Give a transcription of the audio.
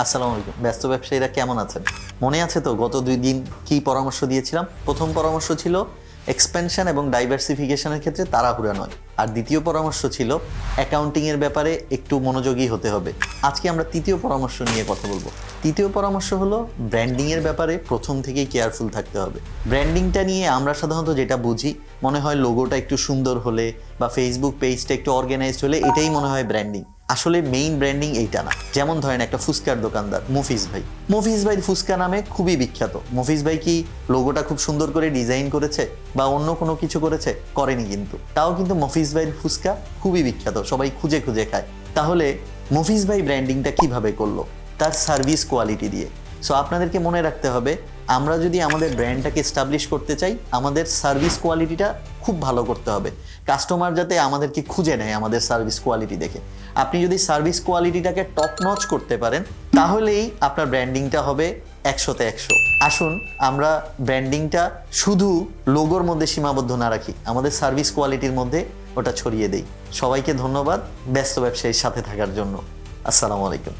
আসসালামু আলাইকুম। ব্যস্ত ব্যবসায়ীরা কেমন আছেন? মনে আছে তো গত 2 দিন কি পরামর্শ দিয়েছিলাম? প্রথম পরামর্শ ছিল এক্সপেনশন এবং ডাইভার্সিফিকেশনের ক্ষেত্রে তাড়াহুড়া নয়। আর দ্বিতীয় পরামর্শ ছিল অ্যাকাউন্টিং এর ব্যাপারে একটু মনোযোগী হতে হবে। আজকে আমরা তৃতীয় পরামর্শ নিয়ে কথা বলবো। তৃতীয় পরামর্শ হলো ব্র্যান্ডিং এর ব্যাপারে প্রথম থেকেই কেয়ারফুল থাকতে হবে। ব্র্যান্ডিংটা নিয়ে আমরা সাধারণত যেটা বুঝি, মনে হয় লোগোটা একটু সুন্দর হলে বা ফেসবুক পেজটা একটু অর্গানাইজড হলে এটাই মনে হয় ব্র্যান্ডিং। আসলে মেইন ব্র্যান্ডিং এইটা না। যেমন ধরেন একটা ফুচকার দোকানদার মফিজ ভাই, মফিজ ভাই ফুচকা নামে খুবই বিখ্যাত। মফিজ ভাই কি লোগোটা খুব সুন্দর করে ডিজাইন করেছে বা অন্য কোনো কিছু করেছে? করেনি কিন্তু। তাও কিন্তু মফিজ ভাইয়ের ফুচকা খুবই বিখ্যাত, সবাই খুঁজে খুঁজে খায়। তাহলে মফিজ ভাই ব্র্যান্ডিংটা কিভাবে করলো? তার সার্ভিস কোয়ালিটি দিয়ে। সো আপনাদেরকে মনে রাখতে হবে, আমরা যদি আমাদের ব্র্যান্ডটাকে এস্টাবলিশ করতে চাই, আমাদের সার্ভিস কোয়ালিটিটা খুব ভালো করতে হবে। কাস্টমার যাতে আমাদেরকে খুঁজে নেয় আমাদের সার্ভিস কোয়ালিটি দেখে। আপনি যদি সার্ভিস কোয়ালিটিটাকে টপ নচ করতে পারেন, তাহলেই আপনার ব্র্যান্ডিংটা হবে 100-তে 100। আসুন আমরা ব্র্যান্ডিংটা শুধু লোগোর মধ্যে সীমাবদ্ধ না রাখি, আমাদের সার্ভিস কোয়ালিটির মধ্যে ওটা ছড়িয়ে দেই। সবাইকে ধন্যবাদ ব্যস্ত ব্যবসায়ীর সাথে থাকার জন্য। আসসালামু আলাইকুম।